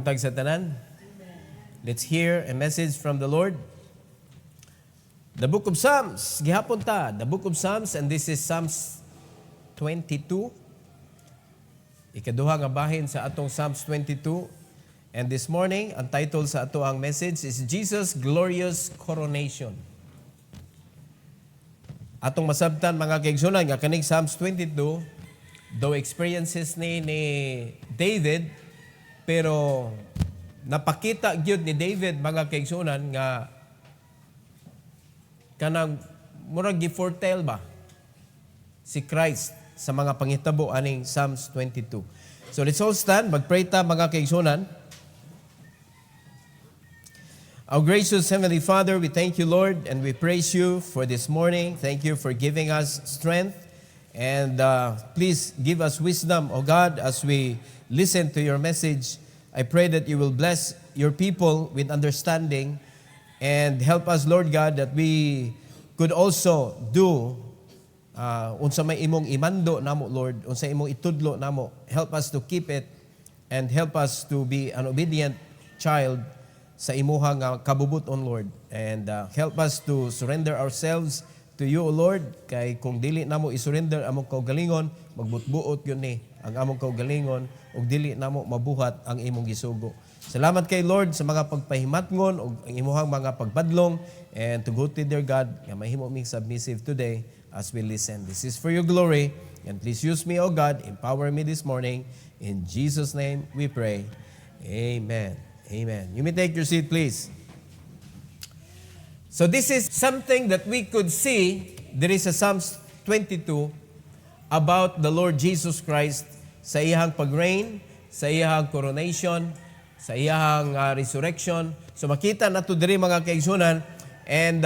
buntag sa tanan. Let's hear a message from the Lord. The book of Psalms, gihapon ta, the book of Psalms, and this is Psalms 22. Ikaduha nga bahin sa atong Psalms 22. And this morning, ang title sa ato ang message is Jesus' Glorious Coronation. Atong masabtan mga kaigsunan nga kaning Psalms 22, though experiences ni David, pero napakita gyud ni David mga kaigsunan nga kanang murag gi-foretell ba si Christ sa mga panghitabo aning Psalms 22. So let's all stand, magpray ta mga kaigsunan. Our gracious Heavenly Father, we thank you, Lord, and we praise you for this morning. Thank you for giving us strength. And please give us wisdom, O God, as we listen to your message. I pray that you will bless your people with understanding and help us, Lord God, that we could also do unsa may imong imando namo, Lord, unsa imong itudlo namo. Help us to keep it and help us to be an obedient child sa imuhang kabubuton, Lord. And help us to surrender ourselves to you, O Lord, kay kung dili namo isurrender among kaugalingon, magbutbuot yun ang among kaugalingon, ug dili namo mabuhat ang imong gisugo. Salamat kay Lord sa mga pagpahimatngon ug ang imuhang mga pagpadlong, and to go to dear God, nga mahimo ming submissive today as we listen. This is for your glory, and please use me, O God, empower me this morning. In Jesus' name we pray. Amen. Amen. You may take your seat, please. So this is something that we could see. There is a Psalms 22 about the Lord Jesus Christ sa iyang pag-reign, sa iyang coronation, sa iyang resurrection. So makita na ito diri mga kaigsunan. And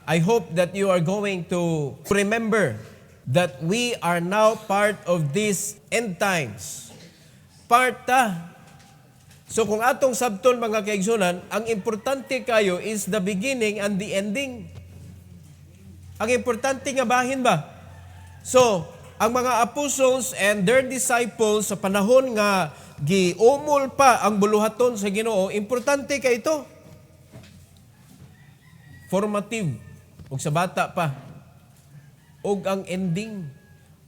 I hope that you are going to remember that we are now part of these end times. So kung atong sabton mga kaigsunan, ang importante kayo is the beginning and the ending. Ang importante nga bahin ba? So, ang mga apostles and their disciples sa panahon nga giumol pa ang buluhaton sa Ginoo, importante kay ito. Formative. Ug sa bata pa. Ug ang ending.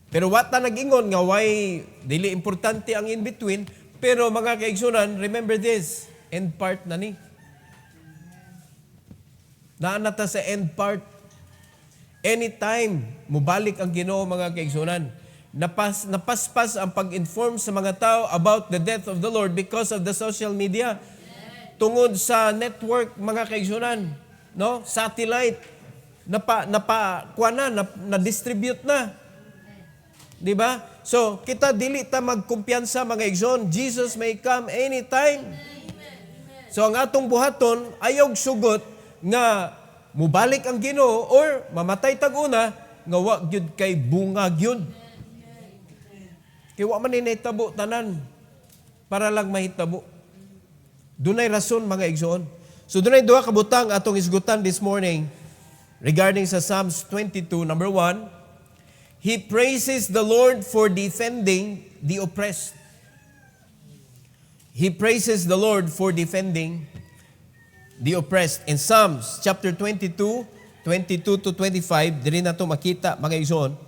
Pero wata nag-ingon nga why dili importante ang in between. Pero mga kaigsunan, remember this, end part na ni. Naanata sa end part. Anytime, mubalik ang Ginoo mga kaigsunan. Napaspas ang pag-inform sa mga tao about the death of the Lord because of the social media. Tungod sa network mga kaigsunan, no? Satellite, na-distribute na. Diba? So, kita dili ta magkumpiyansa mga igsoon. Jesus may come anytime. So, ang atong buhaton, ayog sugot nga mubalik ang Ginoo or mamatay tag-una nga wa gyud kay bunga gyud. Kaya wa man hinahitabo tanan para lang mahitabo. Dunay rason mga igsoon. So, dunay duha ka butang atong isgutan this morning regarding sa Psalms 22, number 1. He praises the Lord for defending the oppressed. He praises the Lord for defending the oppressed. In Psalms chapter 22, 22 to 25, diri na to makita mga igsoon.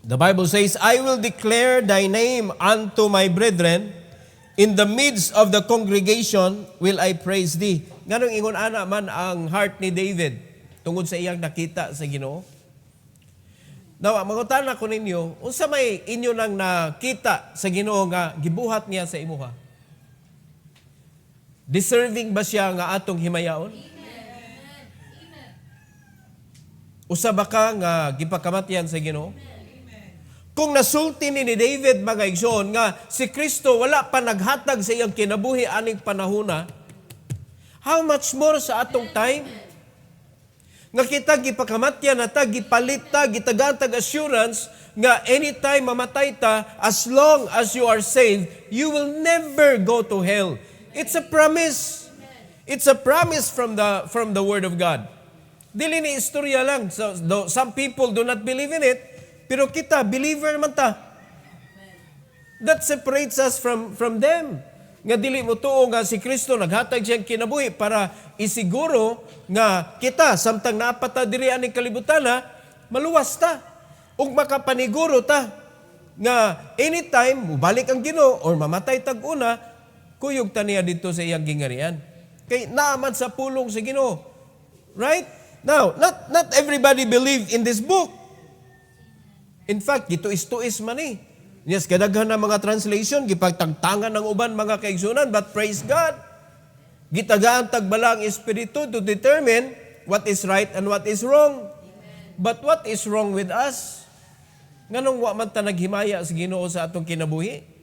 The Bible says, I will declare thy name unto my brethren. In the midst of the congregation will I praise thee. Nganong ingon ana man ang heart ni David tungod sa iyang nakita sa Ginoo? Now, mangutan ako ninyo, unsa may inyo nang nakita sa Ginoo nga gibuhat niya sa imuha? Deserving ba siya nga atong himayaon? Usa ba ka nga gipakamatyan sa Ginoo? Kung nasulti ni David mga igsoon nga si Kristo wala pa naghatag sa iyang kinabuhi aning panahona, how much more sa atong time? Nga kita gipakamatyan na ta, gipalit ta, gitagantag assurance nga anytime mamatay ta, as long as you are saved, you will never go to hell. It's a promise. It's a promise from the Word of God. Dili ni istorya lang. So, some people do not believe in it, pero kita, believer man ta. That separates us from them. Nga dili mo tuo nga si Kristo naghatag siyang kinabuhi para isiguro nga kita samtang naapata diri aning kalibutan maluwas ta ug makapaniguro ta nga anytime mubalik ang Ginoo or mamatay tag-una kuyog ta niya dito sa iyang gingarian. Kay naaman sa pulong sa Ginoo. Right? Now, not everybody believe in this book. In fact, gituis-tuis man eh. Yes, kadaghan na mga translation, gipagtagtangan ng uban mga kaigsunan, but praise God. Gitagaan tagbalang espiritu to determine what is right and what is wrong. But what is wrong with us? Nganong wa man ta naghimaya sa Ginoo sa atong kinabuhi?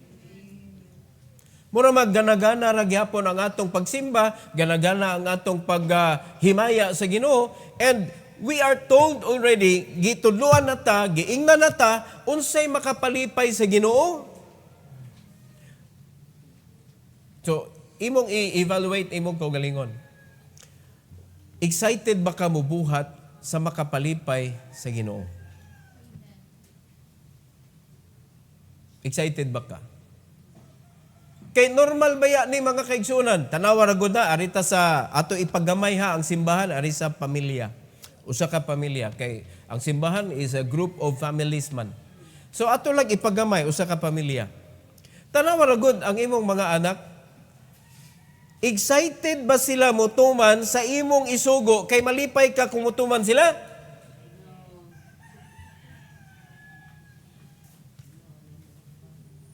Mura maggana-gana ra gyapon ang atong pagsimba, gana-gana ang atong paghimaya sa Ginoo, and we are told already, gitudluan na ta, giingnan na ta, unsay makapalipay sa Ginoo. So, imong i-evaluate imong kaugalingon. Excited ba ka mubuhat sa makapalipay sa Ginoo? Excited ba ka? Kay normal ba ya ni mga kaigsunan? Tanawa ra gud na arita sa ato ipagamay ang simbahan ari sa pamilya. Usa ka pamilya kay ang simbahan is a group of families man. So ato lang ipagamay usa ka pamilya. Tanawa ra gud ang imong mga anak. Excited ba sila mutuman sa imong isugo kay malipay ka kung mutuman sila?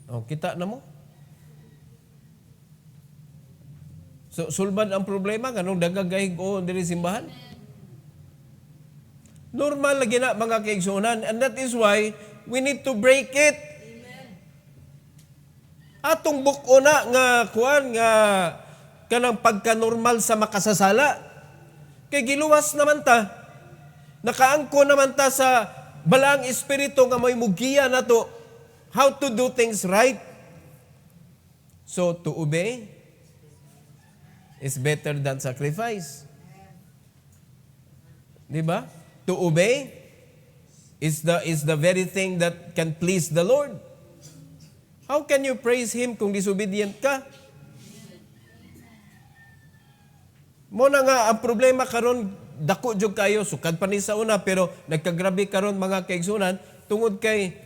Oh, kita na mo. So, sulbad ang problema, kanong dagagahig o diri simbahan? Normal lagi na mga kaigsunan, and that is why we need to break it. Atong buko na nga kuan nga kanang pagka-normal sa makasasala. Kay giluwas naman ta. Nakaangko naman ta sa balaang espiritu nga may mugiya nato how to do things right. So to obey is better than sacrifice. Di ba? To obey is the very thing that can please the Lord. How can you praise Him kung disobedient ka? Mo na nga ang problema karon dako jud kayo sukad pa ni sa una pero nagkagrabe karon mga kaigsunan tungod kay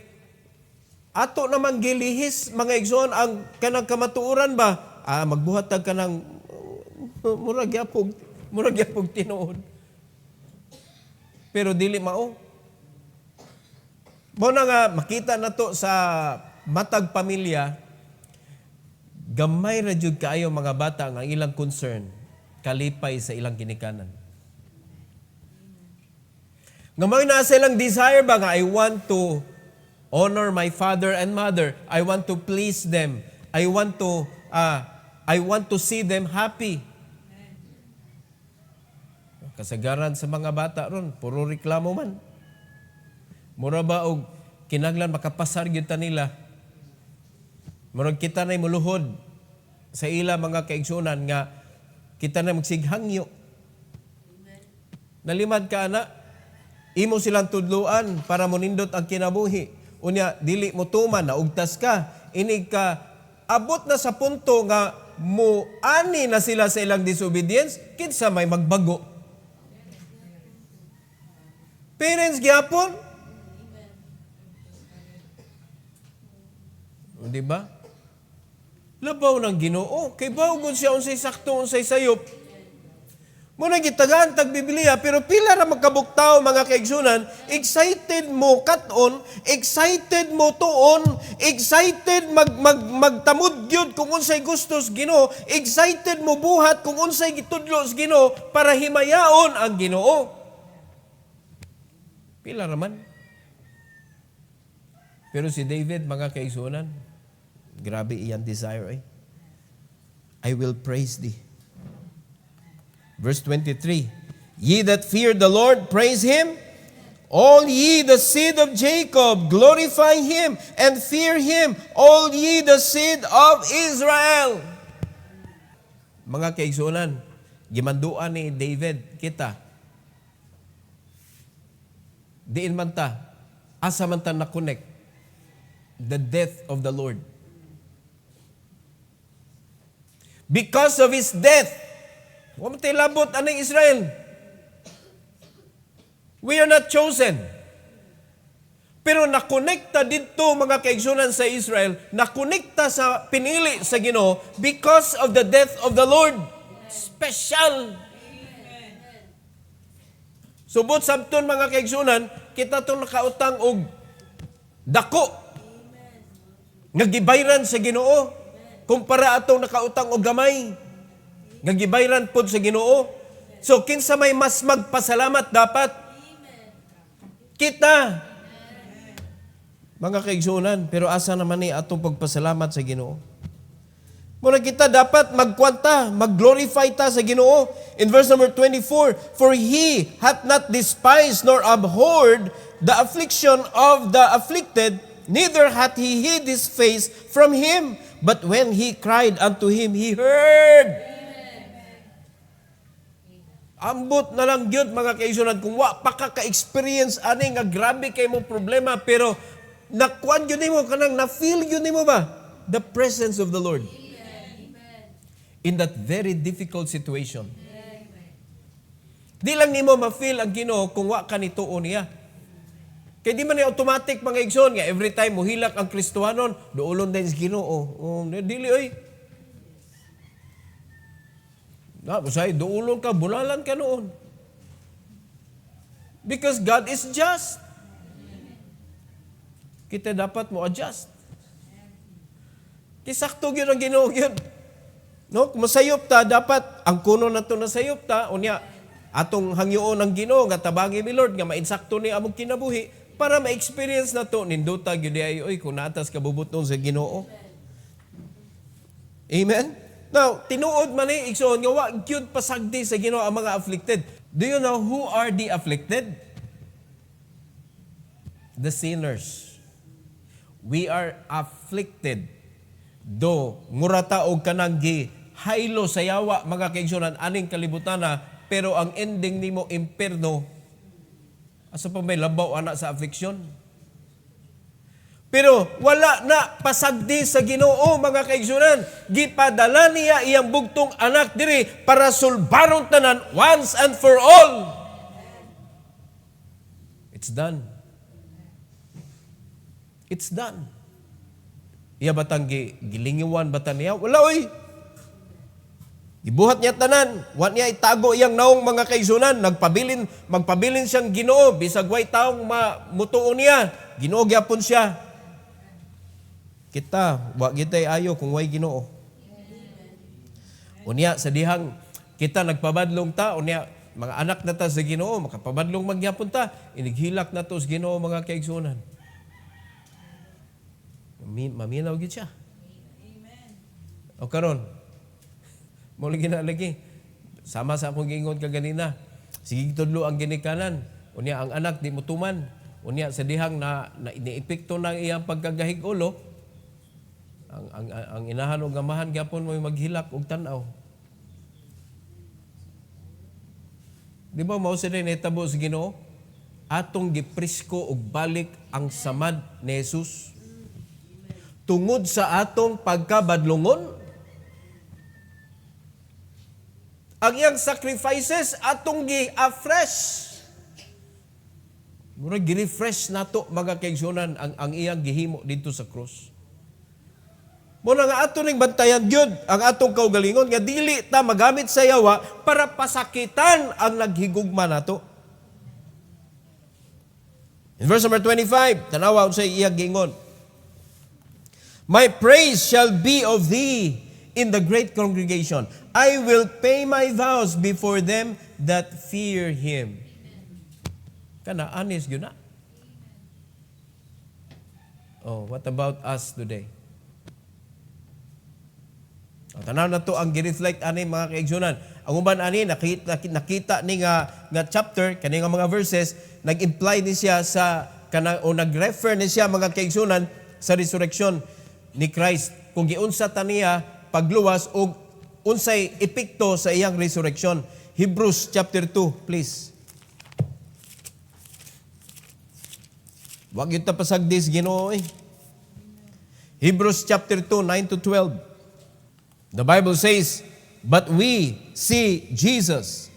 ato naman gilihis mga igsoon ang kanang kamatuoran ba magbuhat tag kanang murag yapog tinuod. Pero dili mao. Mo na nga makita nato sa matag pamilya gamay ra jud kaayo mga bata ang ilang concern kalipay sa ilang ginikanan. Gamay na silang desire ba nga I want to honor my father and mother. I want to please them. I want to see them happy. Kasagaran sa mga bata ron, puro reklamo man. Mura ba og kinahanglan makapasar gyud ta nila. Murag kita nay muluhod sa ila mga kaigsunan nga kita na magsighangyo. Nalimad ka na, imo silang tudluan para monindot ang kinabuhi. Unya dili mo tuman naugtas ka, inig ka abot na sa punto nga mo ani na sila sa ilang disobedience, kinsa may magbago. Parents gyapon. O di ba? Labaw ng Ginoo, kay bawgon siya unsay sakto unsay sayop. Mo na gitagaan tag Biblia pero pila ra magkabuktaw mga kaigsunan, excited mo katon, excited mo tuon, excited magtamod gyud kung unsay gustos Ginoo, excited mo buhat kung unsay gitudlo sa Ginoo para himayaon ang Ginoo. Pila raman. Pero si David, mga kaigsunan, grabe iyang desire. I will praise thee. Verse 23, ye that fear the Lord, praise Him. All ye the seed of Jacob, glorify Him and fear Him. All ye the seed of Israel. Mga kaigsunan, gimanduan ni David, kita, diin man ta, asa man ta na-connect the death of the Lord. Because of his death. Wa mo tay labot aning Israel. We are not chosen. Pero nakonekta dito mga kaigsunan sa Israel, nakonekta sa pinili sa Ginoo because of the death of the Lord. Special. Subot sabton mga kaigsunan, kita itong nakautang og dako. Ngagibayran sa Ginoo. Kumpara atong nakautang og gamay. Ngagibayran pod sa Ginoo. So kinsa may mas magpasalamat dapat? Kita. Mga kaigsunan, pero asa naman ni atong pagpasalamat sa Ginoo? Muna kita dapat magkwanta, mag-glorify ta sa Ginoo. In verse number 24, for He hath not despised nor abhorred the affliction of the afflicted, neither hath He hid His face from him. But when he cried unto Him, He heard. Ambot na lang gyud mga kaigsunan, kung wa pa ka-experience ani nga grabe kay mo problema, pero nakuan yun mo, kanang na-feel yun mo ba? The presence of the Lord. In that very difficult situation. Di lang nimo ma-feel ang Ginoo kung wa ka nituon niya. Kaya di man ni automatic mga igsoon nga every time muhilak ang Kristohanon, doolon din sa Ginoo. Dili oy. Busay doolon ka, bulalan ka noon. Because God is just. Kita dapat mo adjust. Kisakto yun ang Ginoo yun. No, kung masayop ta, dapat ang kuno na ito nasayop ta, unya, atong hangyoon ang Ginoo, nga tabangi mi Lord, nga mainsakto ni among kinabuhi, para ma-experience na to, ninduta, gyuday, oy, kung natas kabubuton sa Ginoo. Amen? Now, tinuod man ni, igsoon, nga wa, gyud pasagdi sa Ginoo ang mga afflicted. Do you know who are the afflicted? The sinners. We are afflicted. Do ngurata og kanang haylo sa yawa mga kaigsunan aning kalibutan na, pero ang ending nimo imperno. Asa pa may labaw ana sa affliction? Pero wala na pasagdi sa Ginoo mga kaigsunan. Gipadala niya iyang bugtong anak diri para sulbaron tanan once and for all. It's done. It's done. Iya batang gilingiwan batan niya? Wala oy. Gibuhat niya tanan. Wa niya itago iyang naong mga kaigsunan. Magpabilin siyang Ginoo. Bisag way taong mutuon niya. Ginoo gyapon siya. Kita, wa gitay ayo kung way Ginoo. Unya sa dihang kita nagpabadlong ta, unya mga anak na ta sa Ginoo, makapabadlong magyapon ta, inighilak na to sa Ginoo mga kaigsunan. Maminaw gid siya. Amen. O karon, mo lagi sama sa akong gingon kaganina. Sige tudlo ang ginikanan. Unya ang anak di mutuman. Unya sa dihang na iniepekto ng iyang pagkagahig ulo, ang inahan o gamahan gyapon mo maghilak og tan-aw. Di ba mao sila nitabo sa Ginoo? Atong giprisko og balik ang samad ni Jesus. Tungod sa atong pagkabadlongon, ang iyang sacrifices atong gi-afresh. Murag gi-refresh nato mga kaigsunan ang iyang gihimo dito sa cross. Muna nga ato ning bantayan gyud ang atong kaugalingon nga dili ta magamit sa yawa para pasakitan ang naghigugma nato. In verse number 25, tanawa unsay iyang gingon. My praise shall be of thee in the great congregation. I will pay my vows before them that fear him. Kana honest yun na. Oh, what about us today? Tanaw na to ang gi-reflect ani mga kaigsunan. Ang uban ani nakita ni nga chapter kani nga mga verses nag-imply ni siya sa o nag-refer ni siya mga kaigsunan sa resurrection ni Christ. Kung giunsa ta niya pagluwas og unsay epekto sa iyang resurrection. Hebrews chapter 2, please. Wag yun ta pasagdis Ginoo eh. Hebrews chapter 2, 9 to 12. The Bible says, but we see Jesus,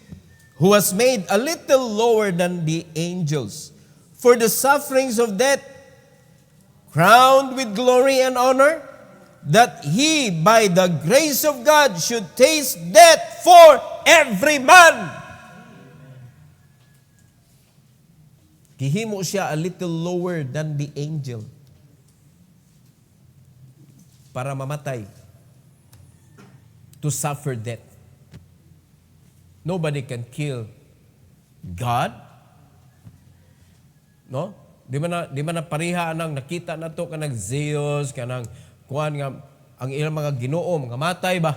who was made a little lower than the angels, for the sufferings of death, crowned with glory and honor, that he, by the grace of God, should taste death for every man. Gihimo siya a little lower than the angel para mamatay, to suffer death. Nobody can kill God. No? Di man na pariha nang nakita na to kanang Zeus, kanang kuan nga ang ilang mga Ginoo mga matay ba?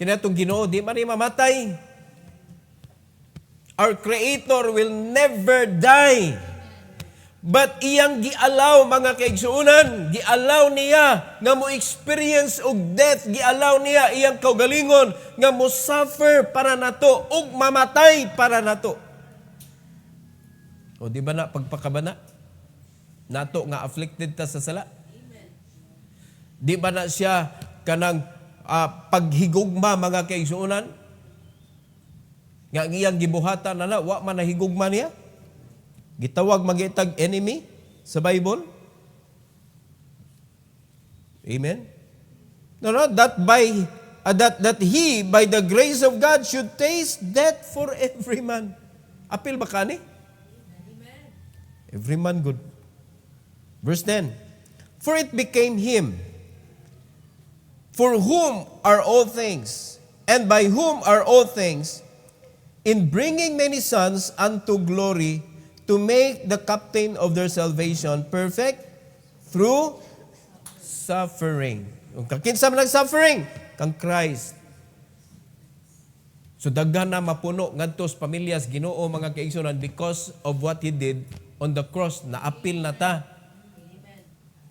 Kinatong Ginoo di man ni mamatay. Our Creator will never die. But iyang gialaw mga kaigsuunan, gialaw niya nga mo experience og death, gialaw niya iyang kaugalingon nga mo suffer para nato ug mamatay para nato. O di ba na pagpakabana? Nato nga afflicted ta sa sala? Amen. Di ba na siya kanang paghigugma mga kaigsuunan? Nga iyang gibuhatan na wa man nahigugma niya? Gitawag magitag enemy sa Bible? Amen? No, that he, by the grace of God, should taste death for every man. Apil ba kani? Every man good. Verse 10. For it became him, for whom are all things, and by whom are all things, in bringing many sons unto glory, to make the captain of their salvation perfect through suffering. Kinsa man ang suffering? Kang Christ. So daghan na mapuno ngadto sa pamilyas Ginoo mga kaigsunan because of what He did on the cross. Naapil na ta.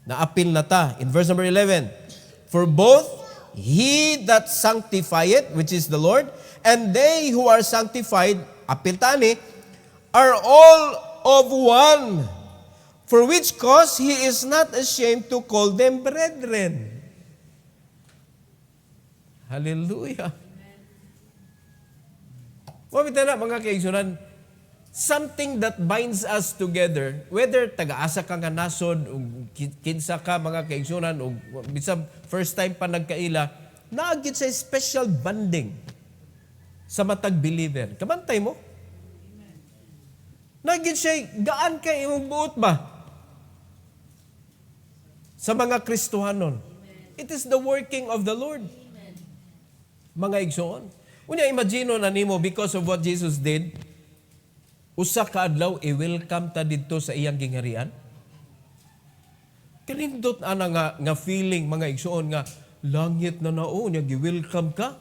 Naapil na ta. In verse number 11, for both He that sanctifieth, which is the Lord, and they who are sanctified, apil tani, are all of one, for which cause He is not ashamed to call them brethren. Hallelujah. Mamita na mga kaigsunan, something that binds us together, whether taga-asa ka nga nasod, o kinsa ka mga kaigsunan, o bisag first time pa nagkaila, naagit sa special bonding sa matag believer. Kamantay mo? Naging siya, gaan kay imong buot ba? Sa mga Kristohanon. It is the working of the Lord. Mga igsoon. Unya, imagine na nimo, because of what Jesus did, usa ka adlaw, i-welcome ta dito sa iyang gingharian. Kanindot ana nga feeling, mga igsoon, nga langit na nao, niya gi-welcome ka.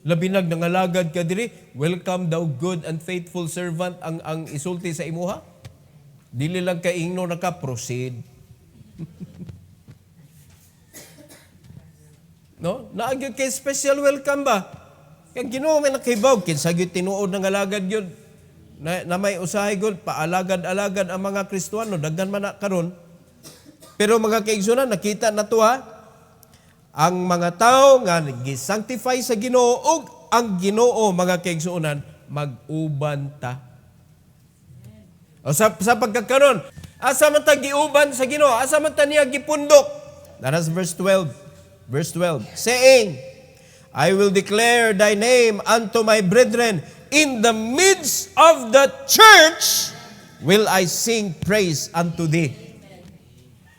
Labinag nangalagad ka diri, welcome thou good and faithful servant ang isulti sa imuha. Dili lang ka ingno naka proceed. No? Naagyo kay special welcome ba? Kaya Ginoo may nakahibawg kinsa gyud tinuod nangalagad gyud. Na may usahay gyud paalagad-alagad ang mga Kristiyaano daghan man na karon. Pero mga kaigsunan nakita na to ha. Ang mga tao nga gi-sanctify sa Ginoo ug ang Ginoo mga kaigsuonan mag-uban ta. O sa pagkakaron, asa man ta giuban sa Ginoo? Asa man ta niya gipundok? That is verse 12. Verse 12, saying, I will declare thy name unto my brethren, in the midst of the church will I sing praise unto thee.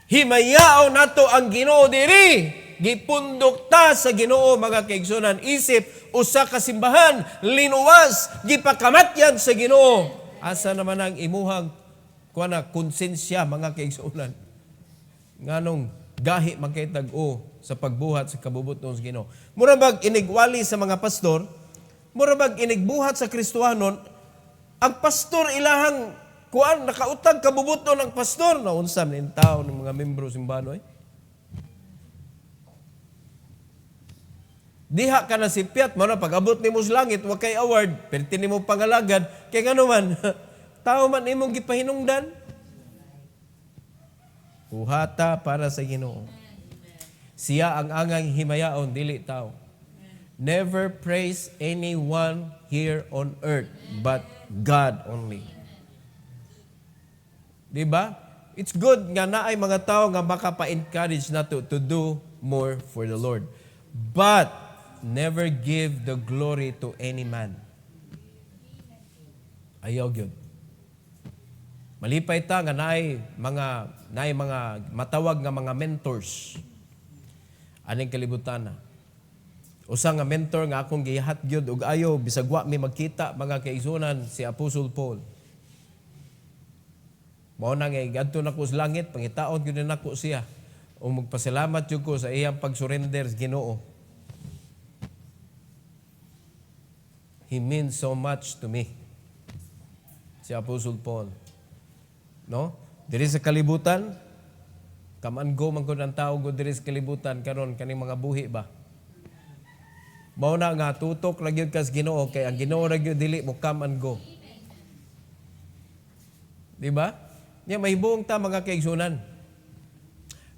Himayaw nato ang Ginoo diri. Gipundok ta sa Ginoo mga kaigsunan, isip usa ka simbahan linuwas gipakamatyan sa Ginoo. Asa naman ang imuhang kuana konsensya mga kaigsunan? Nganong gahi magkitag-o sa pagbuhat sa kabubuton sa Ginoo. Mura bag inigwali sa mga pastor, mura bag inigbuhat sa Kristohanon, ang pastor ilahang kuan nakautang kabubuton ng pastor na unsam nin tao ng mga membro simbahan. Diha ka na sipiat, mo na pag-abot ni mo sa langit, wag kay award, perti ni mo pangalagad, kaya nga naman, tao man imong gipahinungdan. Buhata para sa Ginoo. Siya ang angang himayaon, dili tao. Never praise anyone here on earth but God only. Diba? It's good nga naay mga tao nga makapa-encourage nato to do more for the Lord. But never give the glory to any man. Ayaw gyud. Malipay ta nga naay mga matawag nga mga mentors. Aning kalibutan na. Usa nga mentor nga akong gihat gyud ug ayo bisag wa mi magkita mga kaigsunan si Apostle Paul. Mao na nga gadto nako sa langit pangitaon gyud nako siya o magpasalamat jud ko sa iyang pagsurrender sa Ginoo. He means so much to me. Si Apostle Paul. No? Diri sa kalibutan, come and go man gud ang tao gud diri sa kalibutan karon kaning mga buhi ba. Mao na nga tutok ra gyud ka sa Ginoo kay ang Ginoo ra gyud dili mo come and go. Di ba? Nya mahibong ta mga kaigsunan.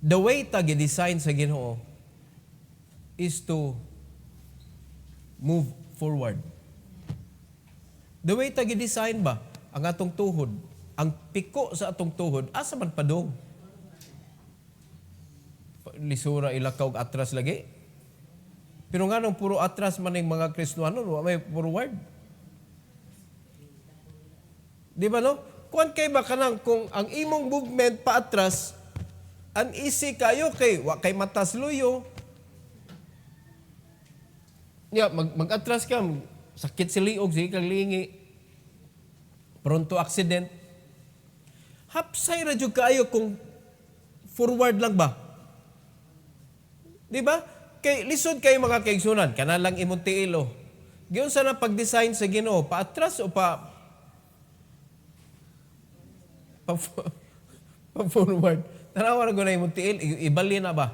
The way ta gi-design sa Ginoo is to move forward. The way ta gi-design ba ang atong tuhod, ang piko sa atong tuhod asa man padung? Lisura ilakaw atras lagi. Pero nga nung puro atras man ng mga Kristiyano, may forward. Di ba no? Kuan kay ba kanang kung ang imong movement pa atras, an easy kayo kay wa kay matas luyo. Mag-atras ka, sakit si liog, sige kang lingi. Pronto accident. Hapsay ra jud kayo kung forward lang ba? Di ba? Kay lisod kay mga kaigsunan, kanalang imong tiilo. Giyon sana pag-design sa Ginoo, paatras o pa forward. Tanawa na guna imong tiil, ibali na ba?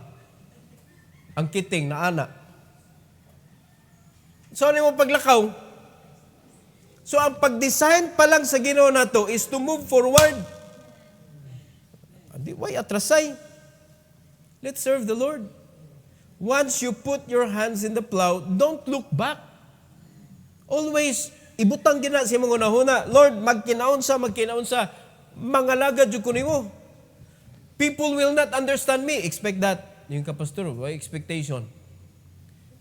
Ang kiting na ana. So ano imong paglakaw? So ang pag-design pa lang sa Ginoo nato is to move forward. Adi why atrasay? Let's serve the Lord. Once you put your hands in the plow, don't look back. Always, ibutang gina si mga unahuna, Lord, magkinaunsa, mangalagad yung kunimo. People will not understand me. Expect that. Yung kapastor, why expectation?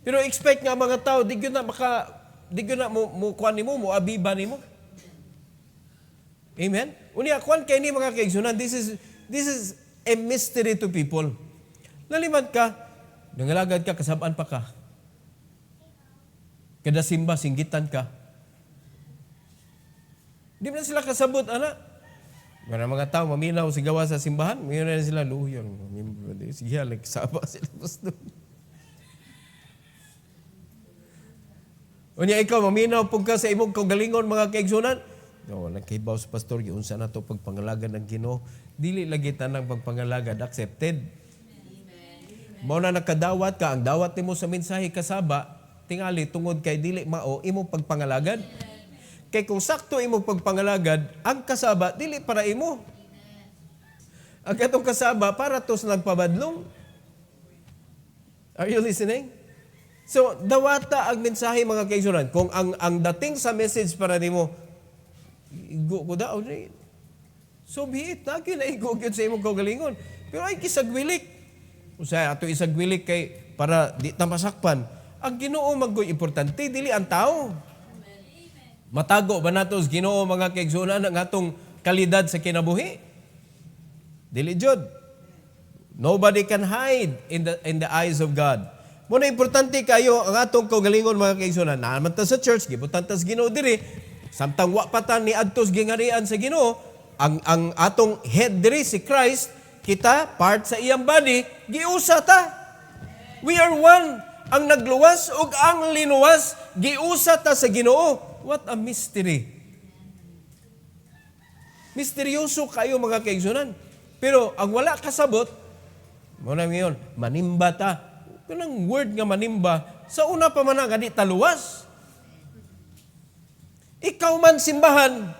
Pero expect nga mga tao, di ko na mo kuan nimo, mo abiba nimo. Amen? Unya, kuan kay ni mga kaigsunan, this is a mystery to people. Naliman ka, nangalagad ka, kasabaan pa ka. Kada simba, singgitan ka. Di ba na sila kasabot, anak? Mga tao, maminaw sa gawa sa simbahan, mayroon na sila luhyon. Sige, saba sila pastor. Unya ikaw, maminaw pag ka sa imong kaugalingon, mga kaigsunan. No, nagkaibaw sa pastor, unsa na to pagpangalagad ng Ginoo. Dili lagi tanang pagpangalagad accepted. Mao na nakadawat ka, ang dawat nimo sa mensahe kasaba, tingali tungod kay dili mao imong pagpangalagad. Kay kung sakto imong pagpangalagad, ang kasaba dili para imo. Ang katong kasaba para tos nagpabadlong. Are you listening? So, dawata ang mensahe mga kaigsunan. Kung ang dating sa message para nimo, igo ko daw, so be it, nagyo na igo sa imong kaugalingon. Pero ay kisagwilik. Usay ato isagwilik kay para di ta masakpan. Ang Ginoo maggoy importante dili ang tao. Matago ba nato sa Ginoo mga kaigsunan ang atong kalidad sa kinabuhi? Dili jud. Nobody can hide in the eyes of God. Muna importante kayo ang atong kaugalingon mga kaigsunan. Naaman ta sa church, gibutan ta sa Ginoo diri. Samtang wa pa ta ni adtos gingarian sa Ginoo, ang atong head diri si Christ, kita, part sa iyang body, giusa ta. We are one. Ang nagluwas ug ang linuwas, giusa ta sa Ginoo. What a mystery. Misteryoso kayo mga kaigsunan. Pero ang wala kasabot, muna ngayon, manimba ta. Kanang word nga manimba, sa una pa man nga di taluwas. Ikaw man simbahan,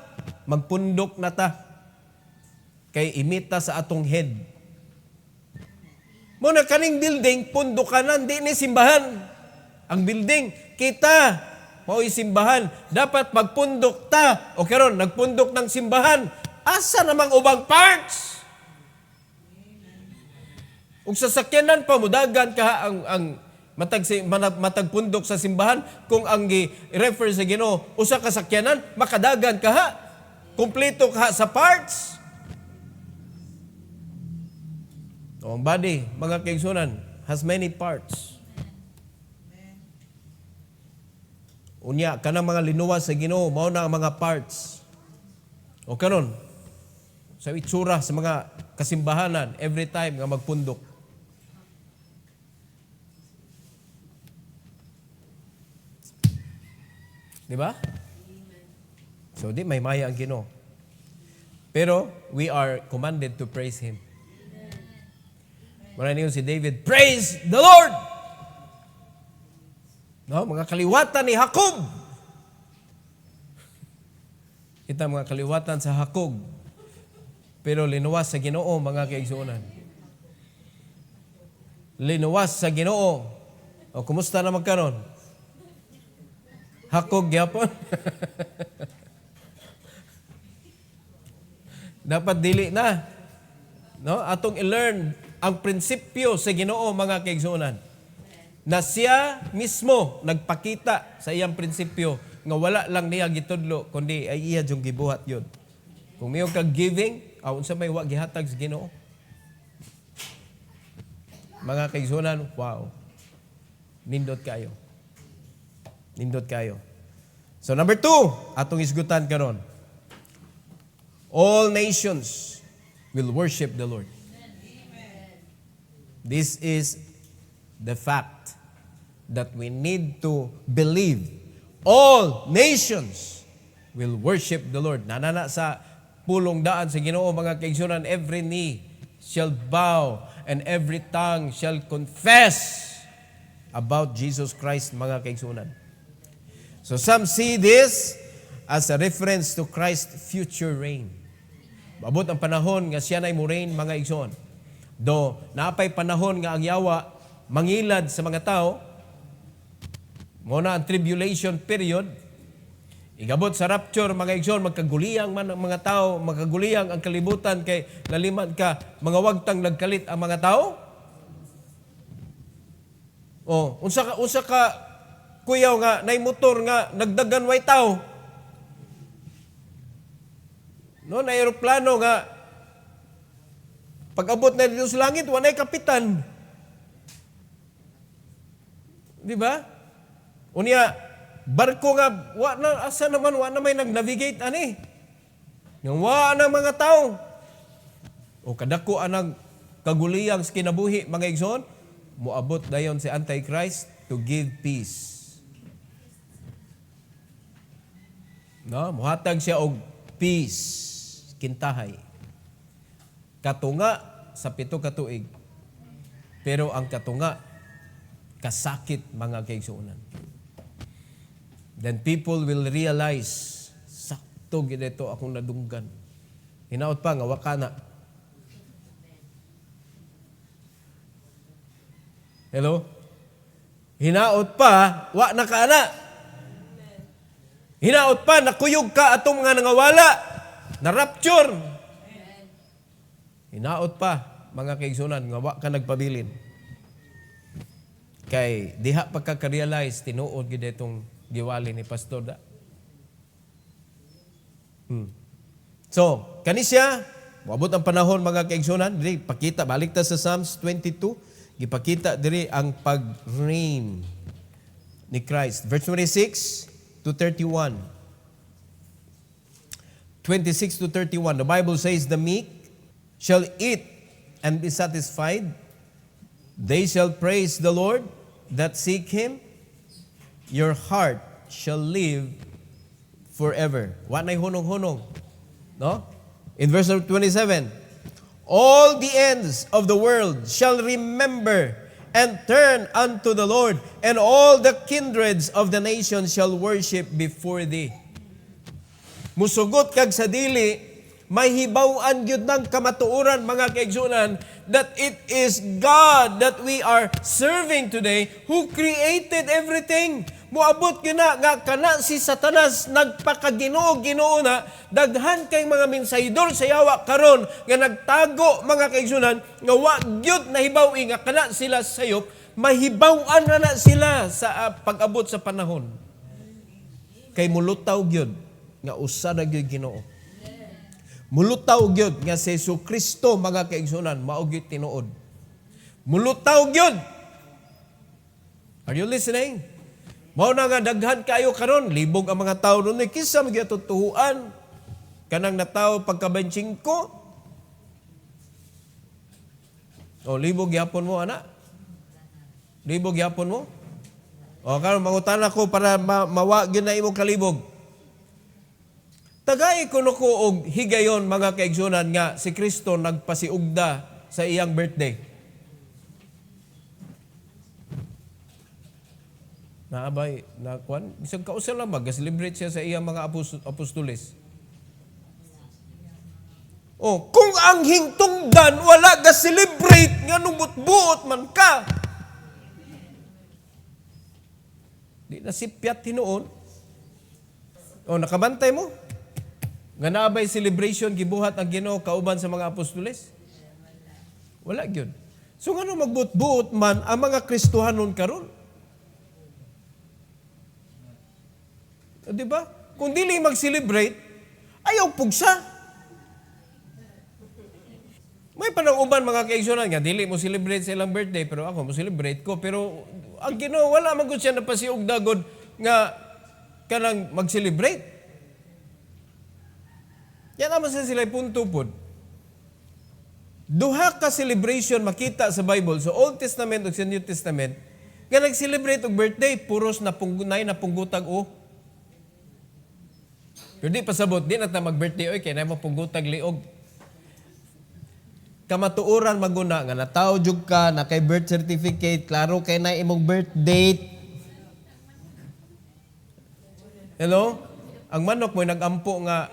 magpundok na ta. Kay imita sa atong head. Mo na kaning building, pundukanan, di ni simbahan. Ang building, kita, mao'y simbahan. Dapat magpundok ta. O karon nagpundok ng simbahan. Asa namang ubang parts? Ug sasakyanan pa, mudagan ka ang matagpundok sa simbahan, kung ang i-refer sa Ginoo, usa ka sakyanan, makadagan ka ha. Kompleto ka sa parts. Ang body, mga kaigsunan, has many parts. Unya, kanang mga linuwas sa Ginoo, mao na ang mga parts. O karon, sa itsura sa mga kasimbahanan, every time nga magpundok. Di ba? So, di may maya ang Ginoo. Pero, we are commanded to praise Him. Maraming si David, praise the Lord! No, mga kaliwatan ni Jacob. Kita mga kaliwatan sa Jacob. Pero linuwas sa Ginoo, mga kaigsuonan. Linuwas sa Ginoo. O, kumusta na magkaroon? Hakog gyapon. Dapat dili na. No, atong i-learn ang prinsipyo sa Ginoo, mga kaigsuonan. Na siya mismo nagpakita sa iyang prinsipyo nga wala lang niya gitudlo kundi ay iya jung gibuhat yun. Kung mayong kag-giving, unsa may wa gihatag sa Ginoo. Mga kaigsuonan, wow. Nindot kayo. Nindot kayo. So number 2, atong isgutan karon. All nations will worship the Lord. This is the fact that we need to believe. All nations will worship the Lord. Nanana sa pulong daan sa Ginoo, mga kaigsunan, every knee shall bow and every tongue shall confess about Jesus Christ, mga kaigsunan. So some see this as a reference to Christ's future reign. Abot ang panahon nga siya na'y mo reign, mga igsoon. Do, naapay panahon nga ang yawa mangilad sa mga tao, muna ang tribulation period, igabot sa rapture, mga igsoon, magkaguliyang man ang mga tao, magkaguliyang ang kalibutan kay laliman ka, mga wagtang nagkalit ang mga tao. O, unsa ka kuyaw nga, nay motor nga, nagdagan way tao. No, na aeroplano nga, pag-abot na dito sa langit, wanay kapitan. Di ba? Unya, barko nga, asa naman, wa na may nag-navigate, ani? Yung wa na mga tao. O kadako anang kaguliyang sa kinabuhi, mga igsoon, muabot dayon si Antichrist to give peace. No, muhatag siya og peace, kintahay. Katunga sa 7 ka tuig. Pero ang katunga kasakit, mga kaigsuonan. Then people will realize, sakto gid ito akong nadunggan. Hinaot pa nga wakana. Hello? Hinaot pa, wa na kana. Hinaot pa, nakuyog ka atong mga nangawala. Na rapture. Hinaot pa, mga kaigsunan, nga wa ka nagpabilin. Kay diha pagka-realize, tinuod gid itong giwali ni Pastor da. So, kani siya, moabot ang panahon, mga kaigsunan, diri pakita, balik ta sa Psalms 22, gipakita diri ang pag-reign ni Christ. Verse 26 to 31. 26 to 31, the Bible says, the meek shall eat and be satisfied. They shall praise the Lord that seek Him. Your heart shall live forever. Wa na'y hunong-hunong. No? In verse 27, all the ends of the world shall remember and turn unto the Lord, and all the kindreds of the nations shall worship before thee. Musugot kag sa dili may hibaw-an gyud ng kamatuoran mga kaigsunan that it is God that we are serving today who created everything. Moabot gyud na nga kana si Satanas nagpakaginoo-ginoo na daghan kay mga mensahidor sa yawa karon nga nagtago mga kaigsunan nga wa gyud nahibaw-i nga kana sila sayop, mahibaw-an na sila sa pag-abot sa panahon. Kay mulutaw gyud nga usa na gyud Ginoo. Mulutaw gyud nga si Jesucristo mga kaigsunan mao gyud tinuod. Mulutaw gyud. Are you listening? Mao na nga daghan kayo karon, libog ang mga tawo nun kisa magyatutuhuan kanang natawo pagka-25. O libog gyapon mo ana. Libog gyapon mo. O karon mangutan ako para mawa gyud na imo kalibog. Tagay kuno ko og higayon mga kaigsunan nga si Kristo nagpasiugda sa iyang birthday. Naabay na kwan bisag kausa lang mag-celebrate siya sa iyang mga apostoles. Oh, kung ang hingtungdan wala ga celebrate nga nubot-buot man ka. Di na sipyat tinuon. Oh, nakabantay mo? Nga naabay celebration gibuhat ang Ginoo kauban sa mga apostoles? Wala gyud. So ngano magbut-buot man ang mga Kristohanon karon? Di ba? Kung dili mag-celebrate, ayaw pugsa. May panang uban mga kaigsunan nga dili mo celebrate sa ilang birthday pero ako mo celebrate ko pero ang Ginoo wala man gud siya napasiugdagod nga kanang mag-celebrate. Yan naman sila punto po. Duha ka celebration makita sa Bible, sa Old Testament o sa New Testament, nga nag-celebrate og birthday, puros na punggutag o. Pero di pasabot, di na mag-birthday o, kaya na punggutag liog. Kamatuoran maguna, nga nataw jug ka, na kay birth certificate, klaro kay na imong birth date. Hello? Ang manok mo nagampo nga,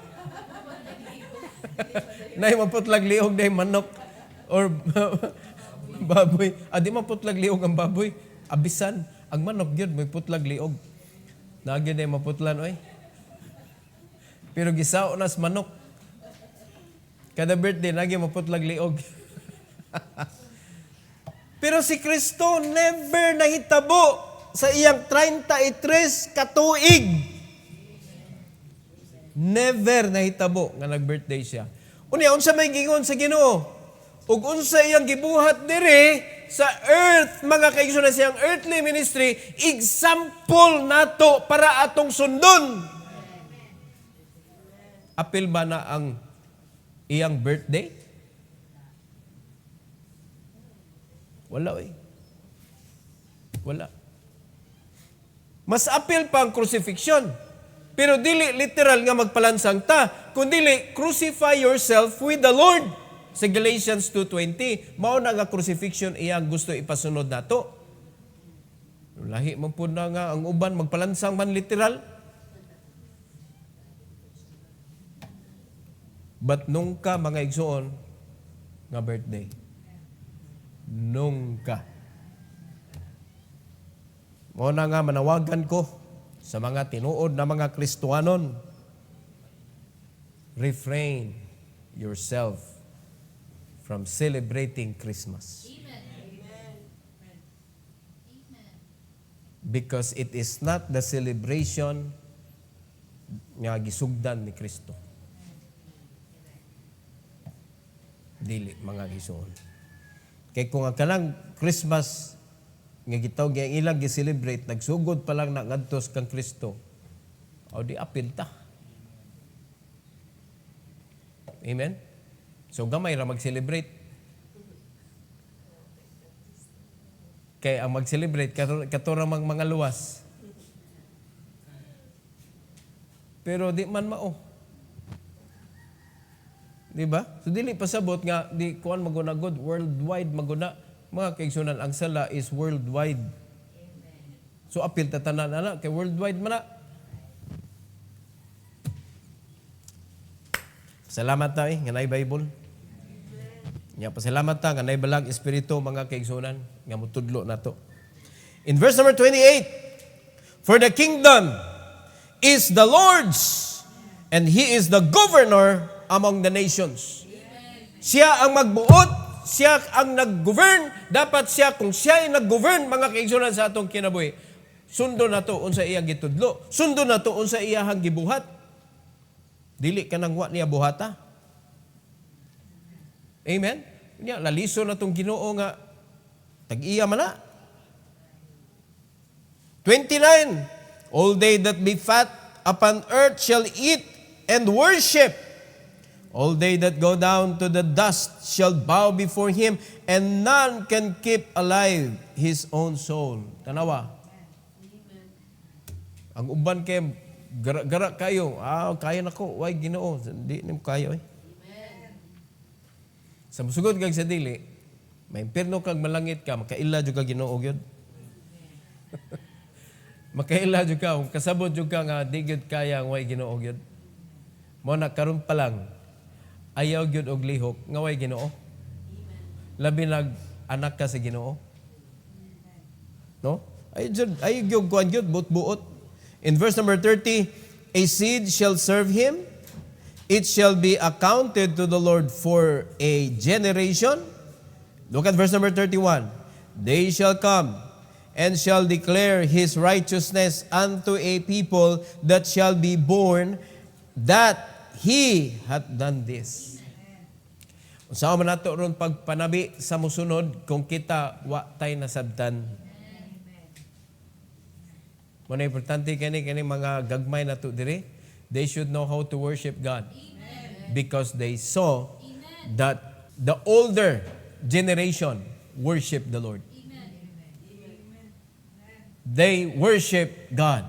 nay maputlag liog day manok or baboy. Di maputlag liog ang baboy. Abisan, ang manok gyud may putlag liog. Nagi day maputlan oy. Pero gisao nas manok. Kada birthday nagi maputlag liog. Pero si Kristo never nahitabo sa iyang 33 katuig. Never nahitabo nga nag-birthday siya. Unya, unsa may gingon sa Ginoo? Ug unsa iyang gibuhat diri sa earth, mga kaigsunan siyang earthly ministry, example nato para atong sundon. Apil ba na ang iyang birthday? Wala eh. Wala. Mas apil pa ang crucifixion. Pero dili literal nga magpalansang ta, kundi crucify yourself with the Lord. Sa Galatians 2:20, mao na nga crucifixion iyang gusto ipasunod nato. Lahi man pud na nga ang uban magpalansang man literal. But nung ka mga igsoon nga birthday. Nung ka. Mao na nga manawagan ko sa mga tinuod na mga Kristohanon, refrain yourself from celebrating Christmas. Amen. Because it is not the celebration nga gisugdan ni Kristo. Dili, mga gisuon. Kaya kung ang kanang Christmas nga gitawag nga ilang gi-celebrate, nagsugod pa lang na ngadtos kang Kristo, o di apil ta. Amen? So gamay ra mag-celebrate. Kaya ang mag-celebrate, katura mga luwas. Pero di man mao. Di ba? So dili pasabot nga, di kuan maguna good, worldwide maguna. Mga kaigsunan, ang sala is worldwide. So apil tatanan na kay worldwide man na. Salamat ta nga nay Bible. Nya pasalamat ta nga nay balag espiritu mga kaigsunan nga mutudlo nato. In verse number 28, for the kingdom is the Lord's and He is the governor among the nations. Siya ang magbuot, siya ang nag-govern. Dapat siya, kung siya ay nag-govern, mga kaigsunan sa atong kinabuhi, sundo na to unsa iyang gitudlo. Sundo na to unsa iyang gibuhat. Dili ka nang wa niya buhata. Amen? Nya laliso na tong Ginoo nga tag-iya man na. 29, all they that be fat upon earth shall eat and worship. All they that go down to the dust shall bow before Him, and none can keep alive his own soul. Tanawa. Ang uban kay gara kayo, kaya nako, why Ginoo, hindi nimo kayo eh. Sa musugod kag sa dili, may impierno kag malangit ka, makaila jud ka Ginoo gyud. Makaila jud ka, kung kasabot jud ka nga di gyud kaya ang way Ginoo gyud. Mo na karon pa lang ayaw gyud og lihok nga way Ginoo. Labi nag anak ka sa Ginoo. No? Ay gyud kuan gyud buot-buot. In verse number 30, a seed shall serve him. It shall be accounted to the Lord for a generation. Look at verse number 31. They shall come and shall declare His righteousness unto a people that shall be born, that He hath done this. Usaw man nato ron pagpanabi sa musunod kung kita wa tay nasabtan. Muna importante kani mga gagmay nato diri, they should know how to worship God. Amen. Because they saw that the older generation worship the Lord. Amen. They worship God.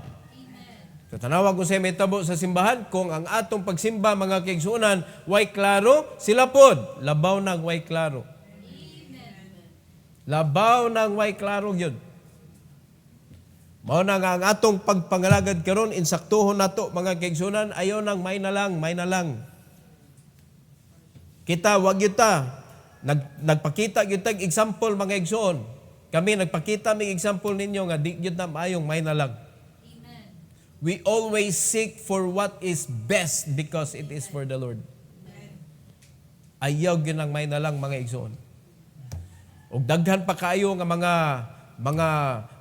So tanawag ko sa may tabo sa simbahan, kung ang atong pagsimba mga kaigsunan way klaro, sila pod labaw nang way klaro. Labaw nang way klaro gyud. Mao na nga ang atong pagpangalagad karon, insaktuhon nato mga kaigsunan, ayo nang may na lang. Kita wag gyud ta nagpakita gyud tag example mga igsoon. Kami nagpakita mig example ninyo nga di gyud na maayong may na lang. Amen. We always seek for what is best because it is for the Lord. Amen. Ayaw gyud nang may na lang mga igsoon. Og daghan pa kaayo nga mga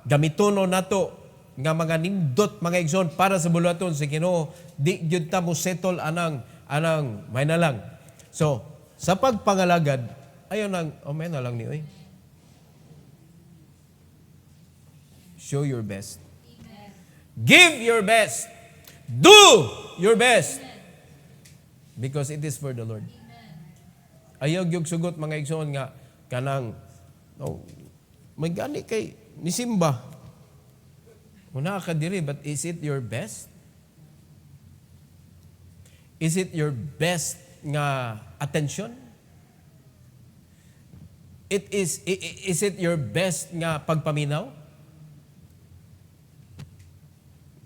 gamitono nato nga mga nindot mga igsoon para sa buluhaton sa Ginoo, di gyud ta mo settle anang may na lang. So sa pagpangalagad ayo nang may na lang ni oy. Show your best. Amen. Give your best. Do your best. Because it is for the Lord. Ayaw gyud sugot mga igsoon nga kanang may gani kay nisimba. Una ka diri, but is it your best? Is it your best nga attention? Is it your best nga pagpaminaw?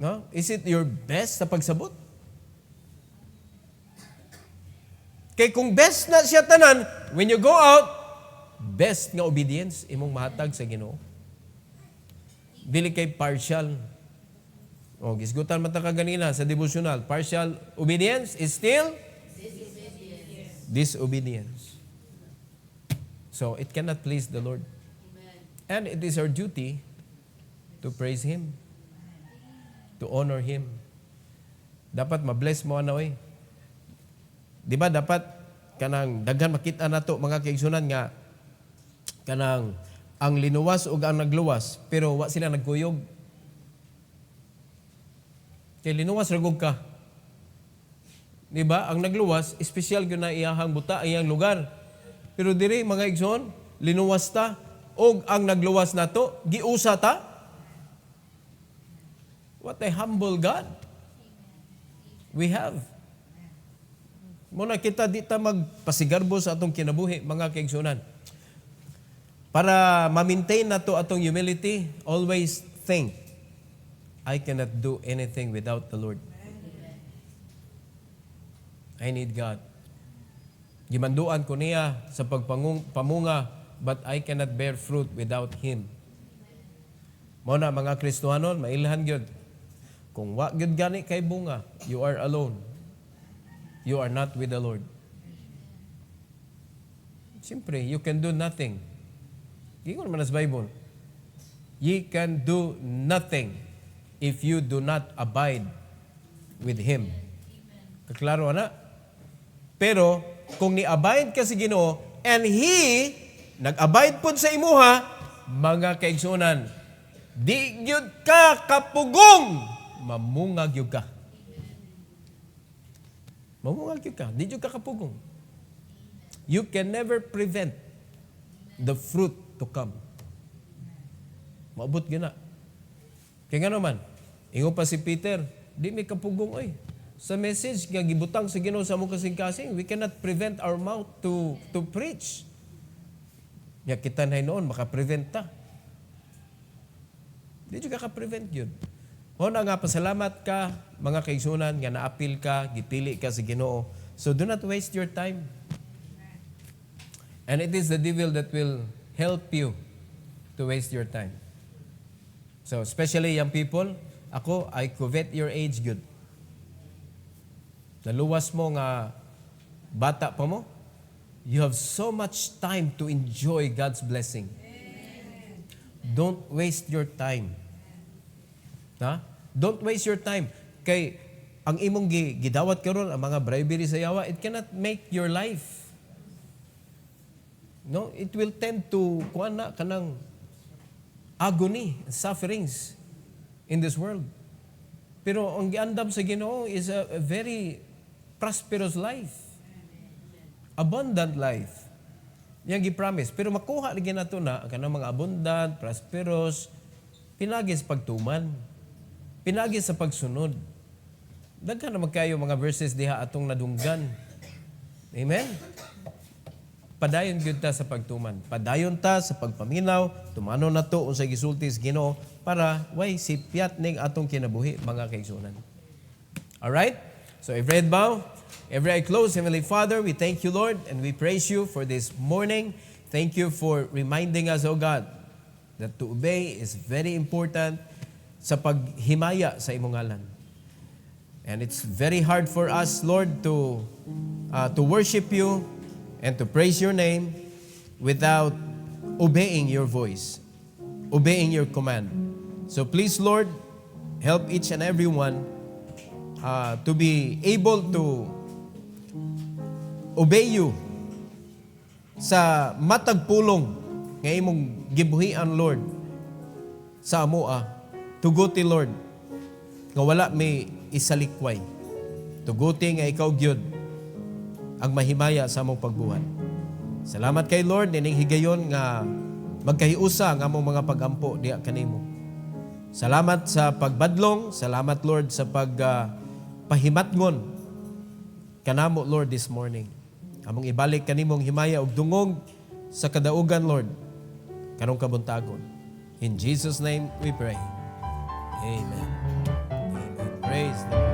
No? Is it your best sa pagsabot? Kay kung best na siya tanan, when you go out, best nga obedience imong mahatag sa Ginoo. Dili kay partial. Gisgutan man ta kanina sa devotional, partial obedience is still disobedience. So it cannot please the Lord. Amen. And it is our duty to praise Him, to honor Him. Dapat ma-bless mo ano eh. Di ba dapat kanang daghan makita nato mga kaigsunan nga kanang ang linuwas ug ang nagluwas, pero wa sila nagkuyog. Kay linuwas ragog ka. Di ba? Ang nagluwas, espesyal gyud na iyahang buta, iyang lugar. Pero diri mga igsoon, linuwas ta ug ang nagluwas nato giusa ta. What a humble God we have. Muna kita di ta magpasigarbo sa atong kinabuhi mga kaigsunan. Para ma-maintain na to atong humility, always think, I cannot do anything without the Lord. I need God. Gimanduan ko niya sa pagpamunga, but I cannot bear fruit without Him. Mao na mga Kristohanon, mailhan gyud. Kung wa gyud gani kay bunga, you are alone. You are not with the Lord. Siyempre, you can do nothing. Gingon man sa Bible. Ye can do nothing if you do not abide with Him. Kaklaro na? Pero, kung ni-abide ka sa Ginoo, and He, nag-abide po sa imuha, mga kaigsunan, di gyud ka kapugong, mamungag gyud ka. Mamungag gyud ka, di gyud ka kapugong. You can never prevent the fruit to come. Maabot gina. Kaya nga naman, ingo pa si Peter, di may kapugong oy. Sa message nga gibutang sa Ginoo sa among kasing-kasing, we cannot prevent our mouth to preach. Ya kita na noon maka-prevent ta. Di juga ka-prevent yun. Hona nga pasalamat ka mga kaigsunan nga naapil ka, gipili ka sa Ginoo. So do not waste your time. And it is the devil that will help you to waste your time. So, especially young people, I covet your age good. Naluwas mo nga bata pa mo, you have so much time to enjoy God's blessing. Don't waste your time. Ha? Don't waste your time. Kay ang imong gidawat karon ang mga bribery sa yawa, it cannot make your life. No, it will tend to kanang agony and sufferings in this world. Pero ang giandam sa Ginoo is a very prosperous life. Abundant life. Yang gi-promise. Pero makuha lagi nato na kanang mga abundant, prosperous, pinagi sa pagtuman, pinagi sa pagsunod. Daghan na magkayo mga verses diha atong nadunggan. Amen? Padayon gyud ta sa pagtuman. Padayon ta sa pagpaminaw, tumano na to unsay gisulti sa Ginoo para way sipyat ning atong kinabuhi mga kaigsunan. All right? So every head bow, every eye closed. Heavenly Father, we thank you, Lord, and we praise you for this morning. Thank you for reminding us, O God, that to obey is very important sa paghimaya sa imong ngalan. And it's very hard for us, Lord, to worship you and to praise your name without obeying your voice, obeying your command. So please, Lord, help each and every one to be able to obey you sa matag pulong nga imong gibuhian, Lord, sa amoa. Tuguti, Lord, nga wala may isalikway. Tuguti nga ikaw gyud ang mahimaya sa among pagbuhat. Salamat kay Lord, nining higayon nga magkahiusa ang among mga pagampo diha kanimo. Salamat sa pagbadlong, salamat Lord sa pagpahimatngon kanamo Lord this morning. Among ibalik kanimong himaya ug dungog sa kadaugan Lord karong kabuntagon. In Jesus' name we pray. Amen. Amen. Praise the Lord.